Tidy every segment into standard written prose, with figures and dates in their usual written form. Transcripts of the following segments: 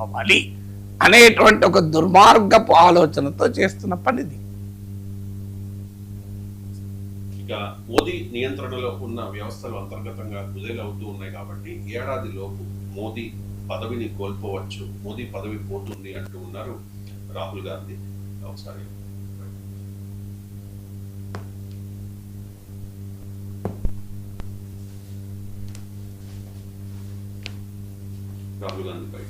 చేసుకోవాలి అనేటువంటి ఒక దుర్మార్గపు ఆలోచనతో చేస్తున్న పనిది. ఇక మోదీ నియంత్రణలో ఉన్న వ్యవస్థలు అంతర్గతంగా కుదేలవుతూ ఉన్నాయి కాబట్టి ఏడాదిలోపు మోదీ పదవిని కోల్పోవచ్చు, మోదీ పదవి పోతుంది అంటూ ఉన్నారు రాహుల్ గాంధీ. ఒకసారి రాహుల్ గాంధీ పై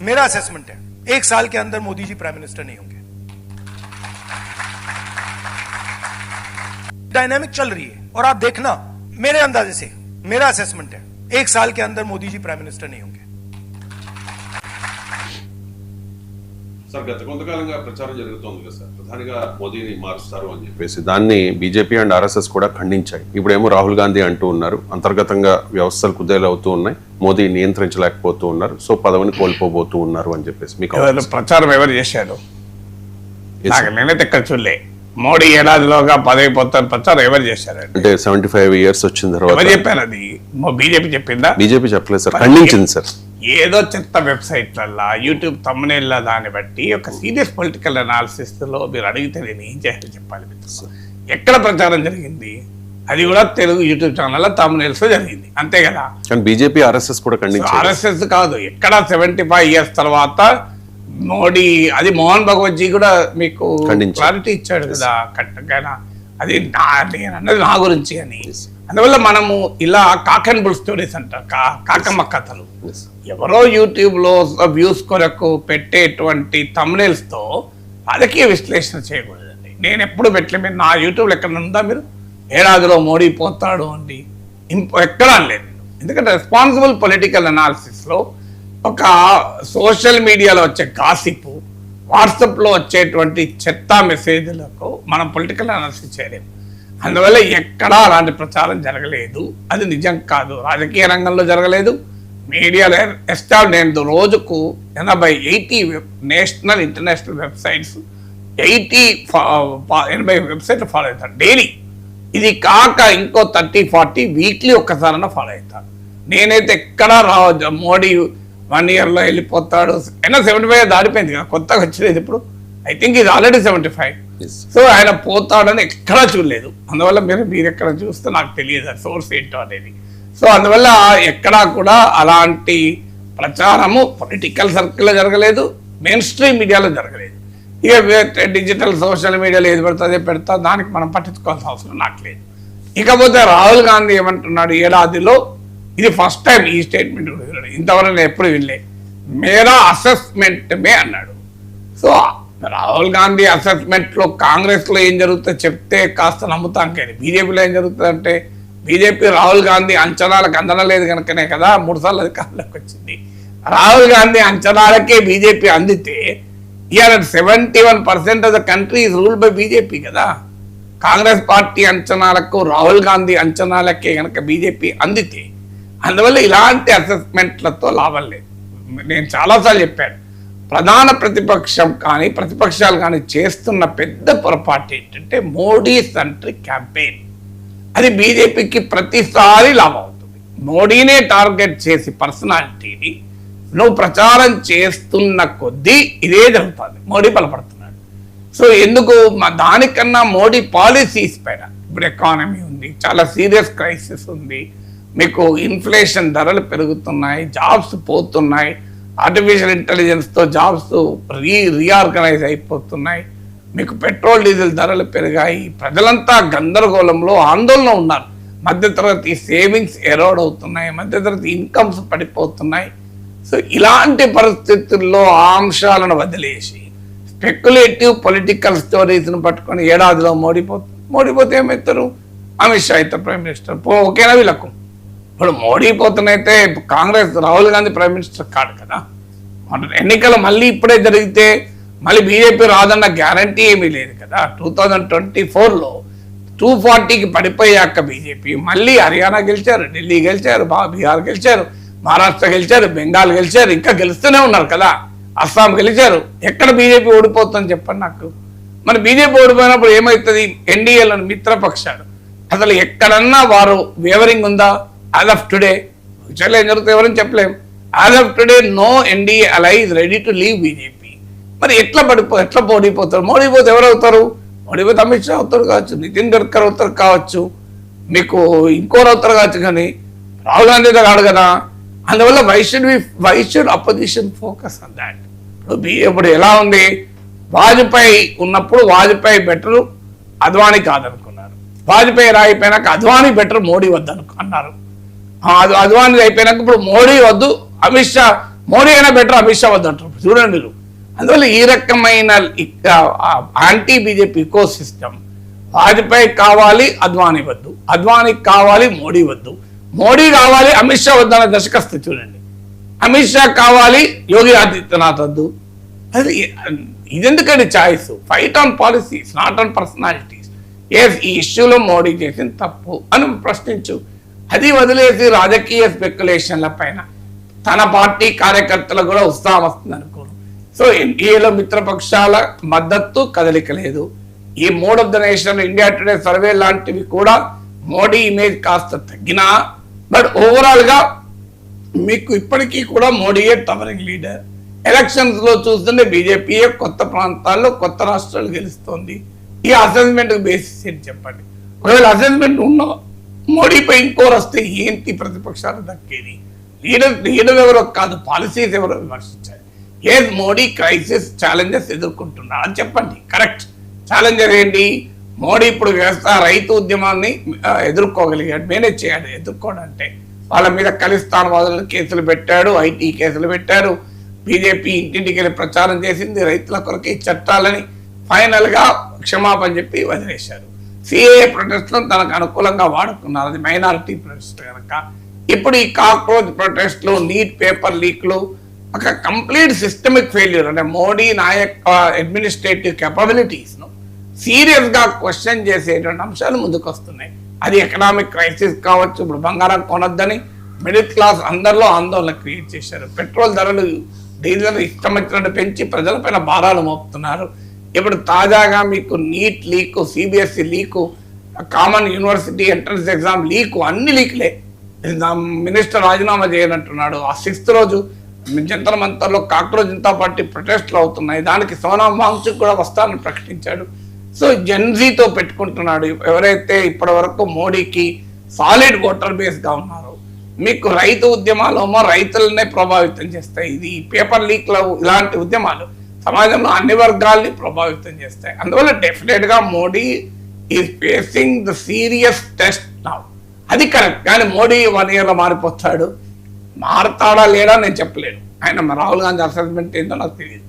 मेरा असेसमेंट है 1 साल के अंदर मोदी जी प्राइम मिनिस्टर नहीं होंगे। डायनामिक चल रही है और आप देखना, मेरे अंदाजे से मेरा असेसमेंट है 1 साल के अंदर मोदी जी प्राइम मिनिस्टर नहीं होंगे। సార్ గత కొంతకాలంగా ప్రచారం జరుగుతోంది కదా సార్, ప్రధానిగా మోదీని మారుస్తారు అని చెప్పేసి దాన్ని బీజేపీ అండ్ ఆర్ఎస్ఎస్ కూడా ఖండించాయి. ఇప్పుడేమో రాహుల్ గాంధీ అంటూ ఉన్నారు అంతర్గతంగా వ్యవస్థలు కుదేలవుతూ ఉన్నాయి, మోదీ నియంత్రించలేకపోతూ ఉన్నారు, సో పదవిని కోల్పోబోతూ ఉన్నారు అని చెప్పేసి మీకు ప్రచారం ఎవరు చేశారు? నేనైతే ఎక్కడ చూడలే. మోడీ ఏడాదిలోగా పదవి పోతారు ప్రచారం ఎవరు చేశారు? అంటే 75 years వచ్చిన తర్వాత ఎవరు చెప్పారు? అది బీజేపీ చెప్పిందా? బీజేపీ చెప్పలేదు సార్, ఖండించింది సార్. ఏదో చెత్త వెబ్సైట్లల్లా యూట్యూబ్ తమ్మునేళ్ళ దాన్ని బట్టి ఒక సీరియస్ పొలిటికల్ అనాలిసిస్ లో మీరు అడిగితే నేను ఏం చేయాలి చెప్పాలి మిత్రులు. ఎక్కడ ప్రచారం జరిగింది? అది కూడా తెలుగు యూట్యూబ్ ఛానల్ తమ్మునేల్స్ జరిగింది, అంతే కదా. కానీ బీజేపీ ఆర్ఎస్ఎస్ కూడా ఖండించారు. ఆర్ఎస్ఎస్ కాదు, ఎక్కడ 75 years తర్వాత మోడీ, అది మోహన్ భగవత్జీ కూడా మీకు క్లారిటీ ఇచ్చాడు కదా కరెక్ట్గా. అది నేను అన్నది నా గురించి అని. అందువల్ల మనము ఇలా కాక్ అండ్ బుల్ స్టోరీస్ అంటారు, కాకమ్మ కథలు. ఎవరో యూట్యూబ్ లో వ్యూస్ కొరకు పెట్టేటువంటి thumbnails తో రాజకీయ విశ్లేషణ చేయకూడదండి. నేను ఎప్పుడు పెట్టలే. మీరు నా యూట్యూబ్లో ఎక్కడ ఉందా? మీరు ఏడాదిలో మోడీ పోతాడు అండి ఎక్కడా లేదు. ఎందుకంటే రెస్పాన్సిబుల్ పొలిటికల్ అనాలిసిస్ లో ఒక సోషల్ మీడియాలో వచ్చే గాసిప్, వాట్సాప్లో వచ్చేటువంటి చెత్త మెసేజ్లకు మనం పొలిటికల్ అనాలిసిస్ చేయలేము. అందువల్ల ఎక్కడా అలాంటి ప్రచారం జరగలేదు, అది నిజం కాదు. రాజకీయ రంగంలో జరగలేదు, మీడియాలో నేను రోజుకు 80 నేషనల్ ఇంటర్నేషనల్ వెబ్సైట్స్ 80 వెబ్సైట్లు ఫాలో అవుతాను డైలీ. ఇది కాక ఇంకో 30-40 వీక్లీ ఒక్కసారైనా ఫాలో అవుతాను. నేనైతే ఎక్కడా మోడీ 1 yearలో వెళ్ళిపోతాడు అయినా 75 దాటిపోయింది కదా, కొత్తగా వచ్చేది ఇప్పుడు. ఐ థింక్ ఇది ఆల్రెడీ 75. సో ఆయన పోతాడని ఎక్కడా చూడలేదు. అందువల్ల మీరు ఎక్కడ చూస్తే నాకు తెలియదు సోర్స్ ఏంటో అనేది. సో అందువల్ల ఎక్కడా కూడా అలాంటి ప్రచారము పొలిటికల్ సర్కిల్లో జరగలేదు, మెయిన్ స్ట్రీమ్ మీడియాలో జరగలేదు. ఇక డిజిటల్ సోషల్ మీడియాలో ఏది పెడతా పెడతా, దానికి మనం పట్టించుకోవాల్సిన అవసరం నాకు లేదు. ఇకపోతే రాహుల్ గాంధీ ఏమంటున్నాడు, ఏడాదిలో ఇది ఫస్ట్ టైం ఈ స్టేట్మెంట్ ఇంతవరకు నేను ఎప్పుడు వినలే, మేరా అసెస్మెంట్ మే అన్నాడు. సో రాహుల్ గాంధీ అసెస్మెంట్లో కాంగ్రెస్లో ఏం జరుగుతుందో చెప్తే కాస్త నమ్ముతాం, కానీ బీజేపీలో ఏం జరుగుతుందంటే బీజేపీ రాహుల్ గాంధీ అంచనాలకు అందనలేదు కనుకనే కదా 3 సార్లు అధికారంలోకి వచ్చింది. రాహుల్ గాంధీ అంచనాలకే బీజేపీ అందితే ఇవాళ 71% of the country is ruled by BJP కదా. కాంగ్రెస్ పార్టీ అంచనాలకు రాహుల్ గాంధీ అంచనాలకే కనుక బీజేపీ అందితే, అందువల్ల ఇలాంటి అసెస్మెంట్లతో లాభం లేదు. నేను చాలాసార్లు చెప్పాను, ప్రధాన ప్రతిపక్షం కానీ ప్రతిపక్షాలు కానీ చేస్తున్న పెద్ద పొరపాటు ఏంటంటే మోడీ సెంట్రిక్ క్యాంపెయిన్. అది బీజేపీకి ప్రతిసారి లాభం అవుతుంది. మోడీనే టార్గెట్ చేసి పర్సనాలిటీని నువ్వు ప్రచారం చేస్తున్న కొద్దీ ఇదే జరుగుతుంది, మోడీ బలపడుతున్నాడు. సో ఎందుకు దానికన్నా మోడీ పాలసీస్ పైన, ఇప్పుడు ఎకానమీ ఉంది, చాలా సీరియస్ క్రైసిస్ ఉంది, మీకు ఇన్ఫ్లేషన్ ధరలు పెరుగుతున్నాయి, జాబ్స్ పోతున్నాయి, ఆర్టిఫిషియల్ ఇంటెలిజెన్స్తో జాబ్స్ రీఆర్గనైజ్ అయిపోతున్నాయి, మీకు పెట్రోల్ డీజిల్ ధరలు పెరిగాయి, ప్రజలంతా గందరగోళంలో ఆందోళన ఉన్నారు, మధ్యతరగతి సేవింగ్స్ ఎరోడ్ అవుతున్నాయి, మధ్యతరగతి ఇన్కమ్స్ పడిపోతున్నాయి. సో ఇలాంటి పరిస్థితుల్లో ఆ అంశాలను వదిలేసి స్పెక్యులేటివ్ పొలిటికల్ స్టోరీస్ను పట్టుకొని ఏడాదిలో మోడీపోతే ఏమవుతారు? అమిత్ షా అయితే ప్రైమ్ మినిస్టర్ ఓకేనా వీళ్ళకు. ఇప్పుడు మోడీ పోతున్నైతే కాంగ్రెస్ రాహుల్ గాంధీ ప్రైమ్ మినిస్టర్ కాదు కదా. ఎన్నికలు మళ్ళీ ఇప్పుడే జరిగితే మళ్ళీ బీజేపీ రాదన్న గ్యారంటీ ఏమీ లేదు కదా. 2024లో 240కి పడిపోయాక బీజేపీ మళ్ళీ హర్యానా గెలిచారు, ఢిల్లీ గెలిచారు, బీహార్ గెలిచారు, మహారాష్ట్ర గెలిచారు, బెంగాల్ గెలిచారు, ఇంకా గెలుస్తూనే ఉన్నారు కదా. అస్సాం గెలిచారు. ఎక్కడ బీజేపీ ఓడిపోతుందని చెప్పండి నాకు. మరి బీజేపీ ఓడిపోయినప్పుడు ఏమవుతుంది? ఎన్డీఏలో మిత్రపక్షాలు అసలు ఎక్కడన్నా వారు వేవరింగ్ ఉందా? యాజ్ ఆఫ్ టుడే ఫ్యూచర్లో ఏం జరుగుతుంది ఎవరని చెప్పలేం. As of today no NDA ally is ready to leave BJP. మరి ఎట్లా ఓడిపోతారు? మోడీ పోతే ఎవరు అవుతారు? ఓడిపోతే అమిత్ షా అవుతారు కావచ్చు, నితిన్ గడ్కరీ అవుతారు కావచ్చు, మీకు ఇంకోరు అవుతారు కావచ్చు, కానీ రాహుల్ గాంధీ కాదు కదా. అందువల్ల why should opposition focus on that. ఇప్పుడు ఎలా ఉంది? వాజ్పేయి ఉన్నప్పుడు వాజ్పేయి బెటర్, అద్వానీ కాదనుకున్నారు. వాజ్పేయి రాయిపోయినాక అద్వానీ బెటర్, మోడీ వద్దు అన్నారు. అద్వానీ అయిపోయినాక ఇప్పుడు మోడీ వద్దు, అమిత్ షా, మోడీ అయినా బెటర్, అమిత్ షా వద్దు అంటారు. చూడండి మీరు. అందువల్ల ఈ రకమైన anti BJP eco system, Vajpayee కావాలి అద్వానీ వద్దు, అద్వానీకి కావాలి మోడీ వద్దు, మోడీ కావాలి అమిత్ షా వద్దు అనే దశకస్తే చూడండి. అమిత్ షా కావాలి యోగి ఆదిత్యనాథ్ వద్దు. అది ఇదెందుకండి choice? Fight on policies, not on personalities. ఈ ఇష్యూలో మోడీ చేసిన తప్పు అని ప్రశ్నించు. అది వదిలేసి రాజకీయ స్పెక్యులేషన్ల పైన తన పార్టీ కార్యకర్తలకు కూడా ఉత్సాహం వస్తుంది అనుకోను. సో ఎన్డీఏలో మిత్రపక్షాల మద్దతు కదలిక లేదు. ఈ mode of the nation, India today survey లాంటివి కూడా మోడీ ఇమేజ్ కాస్త తగ్గినా, బట్ ఓవరాల్ గా మీకు ఇప్పటికీ కూడా మోడీయే టవరింగ్ లీడర్. ఎలక్షన్స్ లో చూస్తుంటే బీజేపీయే కొత్త ప్రాంతాల్లో కొత్త రాష్ట్రాలు గెలుస్తోంది. ఈ అసెస్మెంట్ బేసిస్ ఏంటి చెప్పండి? ఒకవేళ అసెస్మెంట్ ఉన్నా మోడీపై ఇంకోరు వస్తే ఏంటి ప్రతిపక్షాలు దక్కేది? లీడర్ ఎవరో కాదు, పాలసీస్ ఎవరో విమర్శించాలి. ఏ మోడీ క్రైసిస్ ఛాలెంజెస్ ఎదుర్కొంటున్నా అని చెప్పండి. కరెక్ట్. ఛాలెంజర్ ఏంటి? మోడీ ఇప్పుడు రైతు ఉద్యమాన్ని ఎదుర్కోగలిగాడు, మేనేజ్ చేయాలి. ఎదుర్కోనంటే వాళ్ళ మీద ఖలిస్తాన్వాదులను కేసులు పెట్టాడు, ఐటీ కేసులు పెట్టారు. బీజేపీ ఇంటింటికి వెళ్ళి ప్రచారం చేసింది రైతుల కొరకే చట్టాలని. ఫైనల్ గా క్షమాపణ చెప్పి వదిలేశారు. సిఏఏ ప్రొటెస్ట్లను తనకు అనుకూలంగా వాడుకున్నారు. అది మైనారిటీ ప్రొటెస్ట్ కనుక. ఇప్పుడు ఈ కాక్రోచ్ ప్రొటెస్ట్లు, నీట్ పేపర్ లీక్లు ఒక కంప్లీట్ సిస్టమిక్ ఫెయిల్యూర్. అంటే మోడీ నాయక అడ్మినిస్ట్రేటివ్ కెపబిలిటీస్ ను సీరియస్ గా క్వశ్చన్ చేసేటువంటి అంశాలు ముందుకు వస్తున్నాయి. అది ఎకనామిక్ క్రైసిస్ కావచ్చు. ఇప్పుడు బంగారం కొనొద్దని మిడిల్ క్లాస్ అందరిలో ఆందోళన క్రియేట్ చేశారు. పెట్రోల్ ధరలు, డీజిల్ ఇష్టం వచ్చినట్టు పెంచి ప్రజలపైన భారాలు మోపుతున్నారు. ఇప్పుడు తాజాగా మీకు NEET leak, CBSE leak, common university entrance exam leak, అన్ని లీక్లే. మినిస్టర్ రాజీనామా చేయనంటున్నాడు. ఆ 6th రోజు జంతర్ మంతర్లో కాక్రోచ్ జనతా పార్టీ ప్రొటెస్ట్లు అవుతున్నాయి. దానికి సోనాం వాంగ్చుక్ కూడా వస్తానని ప్రకటించాడు. సో జెన్జీతో పెట్టుకుంటున్నాడు. ఎవరైతే ఇప్పటి వరకు మోడీకి సాలిడ్ ఓటర్ బేస్ గా ఉన్నారో, మీకు రైతు ఉద్యమాలు రైతులనే ప్రభావితం చేస్తాయి. ఇది పేపర్ లీక్లు, ఇలాంటి ఉద్యమాలు సమాజంలో అన్ని వర్గాల్ని ప్రభావితం చేస్తాయి. అందువల్ల డెఫినెట్ గా Modi is facing the serious test now. అది కరెక్ట్. కానీ మోడీ 1 year లో మారిపోతాడు. మారతాడా లేడా నేను చెప్పలేను. ఆయన రాహుల్ గాంధీ అసెస్మెంట్ ఏంటో నాకు తెలియదు.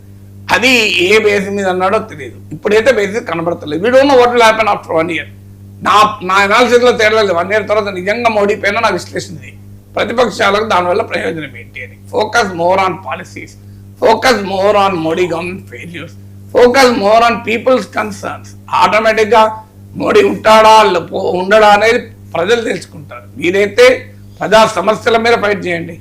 అది ఏ బేస్ మీద అన్నాడో తెలియదు. ఇప్పుడైతే బేసిస్ కనబడతలేదు. We don't know what will happen after 1 year. నా అనాలిసిస్ లో తేడలేదు. 1 year తర్వాత నిజంగా మోడీ పైన నా విశ్లేషణ. ప్రతిపక్షాలకు దానివల్ల ప్రయోజనం ఏంటి అని. Focus more on policies, focus more on Modi government failures, focus more on people's concerns. Automatic గా మోడీ ఉంటాడా ఉండడా అనేది ప్రజలు తెలుసుకుంటారు. మీరైతే ప్రజా సమస్యల మీద ఫైట్ చేయండి.